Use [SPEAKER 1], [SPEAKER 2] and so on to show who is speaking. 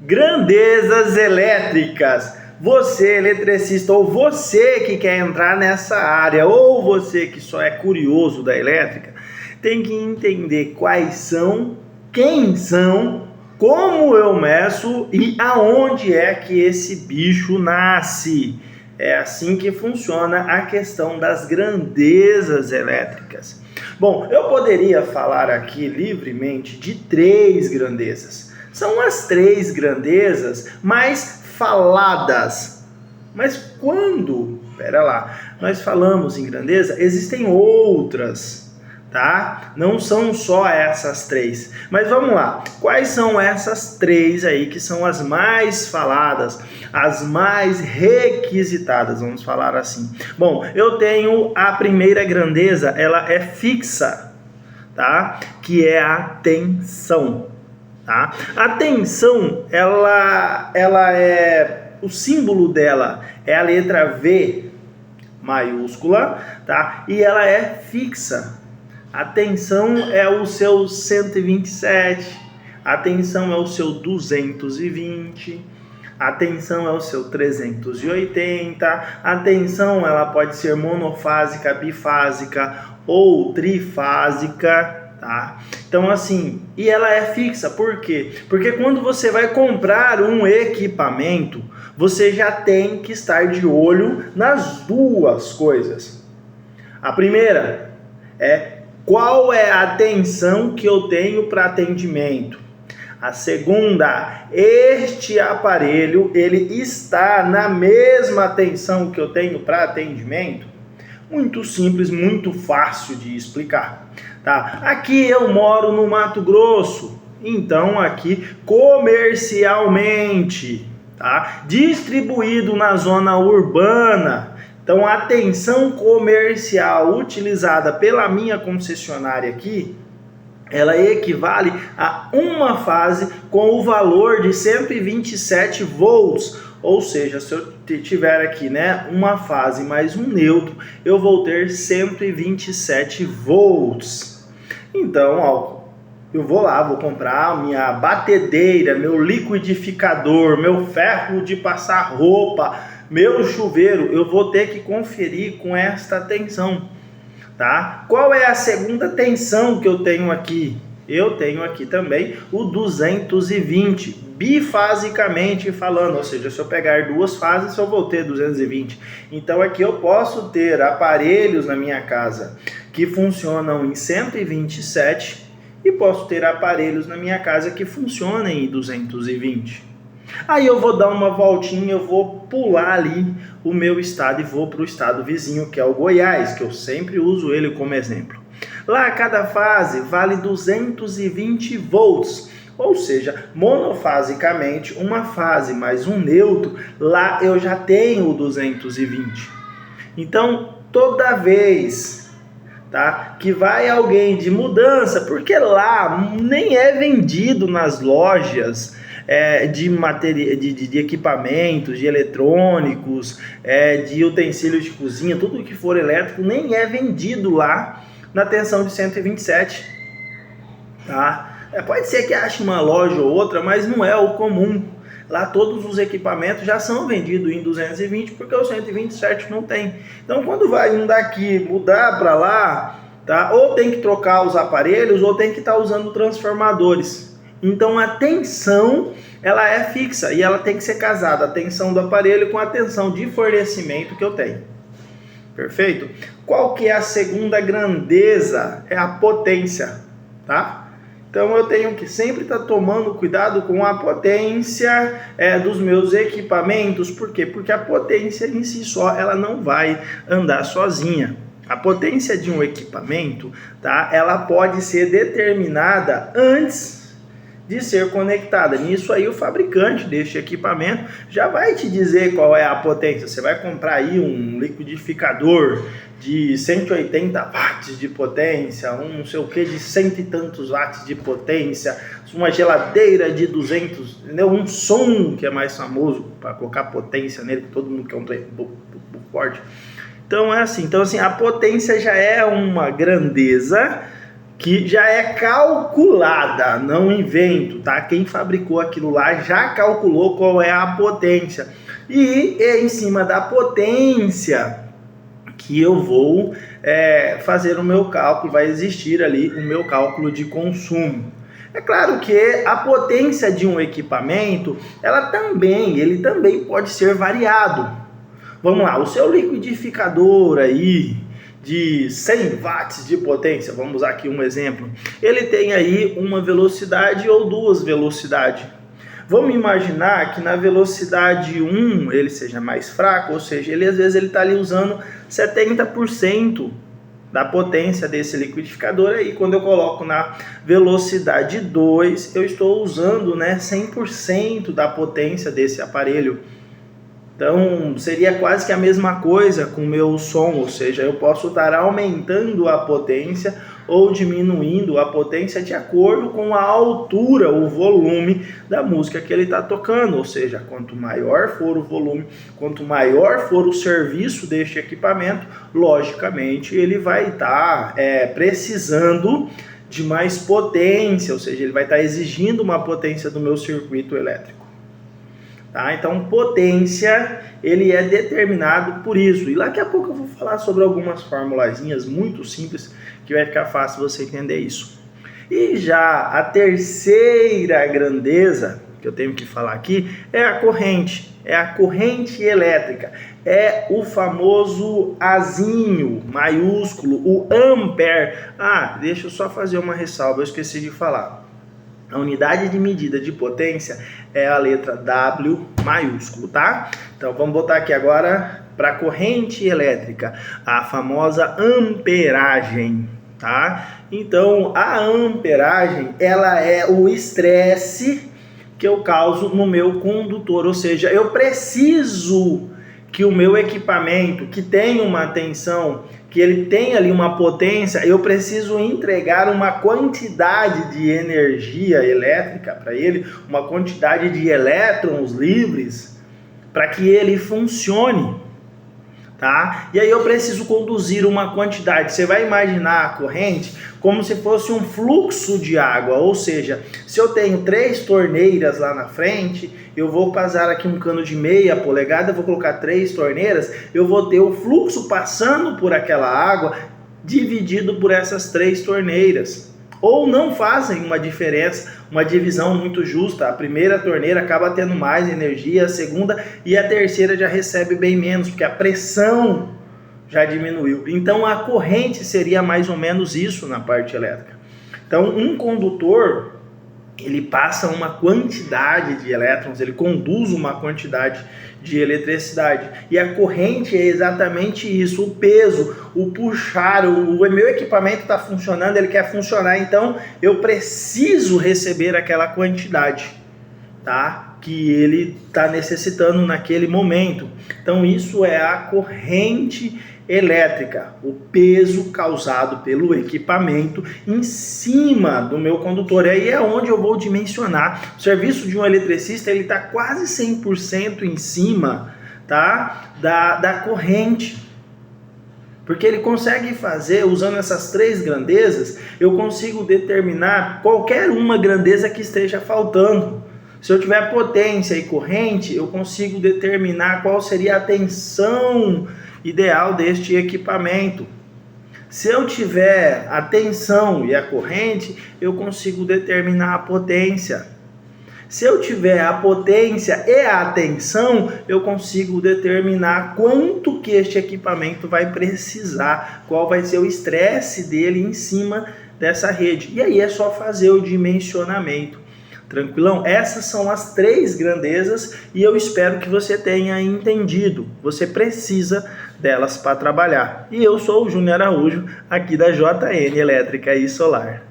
[SPEAKER 1] Grandezas elétricas. Você, eletricista, ou você que quer entrar nessa área, ou você que só é curioso da elétrica, tem que entender quais são, quem são, como eu meço e aonde é que esse bicho nasce. É assim que funciona a questão das grandezas elétricas. Bom, eu poderia falar aqui livremente de 3 grandezas. São as 3 grandezas mais faladas. Mas quando, nós falamos em grandeza, existem outras, tá? Não são só essas 3. Mas vamos lá, quais são essas 3 aí que são as mais faladas, as mais requisitadas, vamos falar assim? Bom, eu tenho a primeira grandeza, ela é fixa, tá? Que é a tensão. Tá? A tensão, ela é, o símbolo dela é a letra V maiúscula, tá? E ela é fixa. A tensão é o seu 127, a tensão é o seu 220, a tensão é o seu 380, a tensão ela pode ser monofásica, bifásica ou trifásica. Tá? Então assim, e ela é fixa, por quê? Porque quando você vai comprar um equipamento, você já tem que estar de olho nas duas coisas. A primeira é qual é a tensão que eu tenho para atendimento. A segunda, este aparelho, ele está na mesma tensão que eu tenho para atendimento? Muito simples, muito fácil de explicar. Tá? Aqui eu moro no Mato Grosso, então aqui comercialmente, tá? Distribuído na zona urbana, então a tensão comercial utilizada pela minha concessionária aqui, ela equivale a uma fase com o valor de 127 volts, ou seja, se eu tiver aqui, né, uma fase mais um neutro, eu vou ter 127 volts. Então, ó, eu vou lá, vou comprar minha batedeira, meu liquidificador, meu ferro de passar roupa, meu chuveiro, eu vou ter que conferir com esta tensão, tá? Qual é a segunda tensão que eu tenho aqui? Eu tenho aqui também o 220, bifasicamente falando, ou seja, se eu pegar 2 fases, eu vou ter 220. Então aqui eu posso ter aparelhos na minha casa que funcionam em 127 e posso ter aparelhos na minha casa que funcionam em 220. Aí eu vou dar uma voltinha, eu vou pular ali o meu estado e vou para o estado vizinho, que é o Goiás, que eu sempre uso ele como exemplo. Lá cada fase vale 220 volts, ou seja, monofasicamente uma fase mais um neutro, lá eu já tenho 220. Então toda vez, tá, que vai alguém de mudança, porque lá nem é vendido nas lojas de equipamentos, de eletrônicos, de utensílios de cozinha, tudo que for elétrico nem é vendido lá na tensão de 127, tá? Pode ser que ache uma loja ou outra, mas não é o comum. Lá todos os equipamentos já são vendidos em 220, porque o 127 não tem. Então quando vai um daqui mudar para lá, tá? Ou tem que trocar os aparelhos, ou tem que estar usando transformadores. Então a tensão, ela é fixa e ela tem que ser casada, a tensão do aparelho com a tensão de fornecimento que eu tenho. Perfeito? Qual que é a segunda grandeza? É a potência, tá? Então eu tenho que sempre estar tomando cuidado com a potência dos meus equipamentos. Por quê? Porque a potência em si só, ela não vai andar sozinha. A potência de um equipamento, tá? Ela pode ser determinada antes de ser conectada. Nisso aí o fabricante deste equipamento já vai te dizer qual é a potência. Você vai comprar aí um liquidificador de 180 watts de potência, um não sei o que de 100 e tantos watts de potência, uma geladeira de 200, entendeu? Um som que é mais famoso para colocar potência nele, que todo mundo quer um trem forte. Então é assim, a potência já é uma grandeza que já é calculada, não invento, tá? Quem fabricou aquilo lá já calculou qual é a potência. E é em cima da potência que eu vou fazer o meu cálculo, vai existir ali o meu cálculo de consumo. É claro que a potência de um equipamento, ele também pode ser variado. Vamos lá, o seu liquidificador aí de 100 watts de potência, vamos usar aqui um exemplo, ele tem aí uma velocidade ou duas velocidades. Vamos imaginar que na velocidade 1 ele seja mais fraco, ou seja, às vezes ele está ali usando 70% da potência desse liquidificador. Aí quando eu coloco na velocidade 2, eu estou usando 100% da potência desse aparelho. Então seria quase que a mesma coisa com o meu som, ou seja, eu posso estar aumentando a potência ou diminuindo a potência de acordo com a altura, o volume da música que ele está tocando. Ou seja, quanto maior for o volume, quanto maior for o serviço deste equipamento, logicamente ele vai estar precisando de mais potência, ou seja, ele vai estar exigindo uma potência do meu circuito elétrico. Tá? Então, potência, ele é determinado por isso. E daqui a pouco eu vou falar sobre algumas formulazinhas muito simples, que vai ficar fácil você entender isso. E já a terceira grandeza que eu tenho que falar aqui é a corrente. É a corrente elétrica. É o famoso Azinho maiúsculo, o ampere. Deixa eu só fazer uma ressalva, eu esqueci de falar. A unidade de medida de potência é a letra W maiúsculo, tá? Então vamos botar aqui agora para a corrente elétrica, a famosa amperagem, tá? Então a amperagem, ela é o estresse que eu causo no meu condutor, ou seja, eu preciso que o meu equipamento, que tem uma tensão, que ele tem ali uma potência, eu preciso entregar uma quantidade de energia elétrica para ele, uma quantidade de elétrons livres, para que ele funcione, tá? E aí eu preciso conduzir uma quantidade. Você vai imaginar a corrente como se fosse um fluxo de água, ou seja, se eu tenho 3 torneiras lá na frente, eu vou passar aqui um cano de meia polegada, eu vou colocar 3 torneiras, eu vou ter o fluxo passando por aquela água, dividido por essas 3 torneiras. Ou não fazem uma diferença, uma divisão muito justa. A primeira torneira acaba tendo mais energia, a segunda e a terceira já recebe bem menos, porque a pressão já diminuiu. Então a corrente seria mais ou menos isso na parte elétrica. Então um condutor, ele passa uma quantidade de elétrons, ele conduz uma quantidade de eletricidade. E a corrente é exatamente isso, o peso, o puxar, o meu equipamento está funcionando, ele quer funcionar, então eu preciso receber aquela quantidade, tá? Que ele está necessitando naquele momento. Então isso é a corrente elétrica, o peso causado pelo equipamento em cima do meu condutor. E aí é onde eu vou dimensionar. O serviço de um eletricista, ele está quase 100% em cima, tá? da corrente. Porque ele consegue fazer, usando essas 3 grandezas, eu consigo determinar qualquer uma grandeza que esteja faltando. Se eu tiver potência e corrente, eu consigo determinar qual seria a tensão ideal deste equipamento. Se eu tiver a tensão e a corrente, eu consigo determinar a potência. Se eu tiver a potência e a tensão, eu consigo determinar quanto que este equipamento vai precisar, qual vai ser o estresse dele em cima dessa rede. E aí é só fazer o dimensionamento. Tranquilão? Essas são as 3 grandezas e eu espero que você tenha entendido. Você precisa delas para trabalhar. E eu sou o Júnior Araújo, aqui da JN Elétrica e Solar.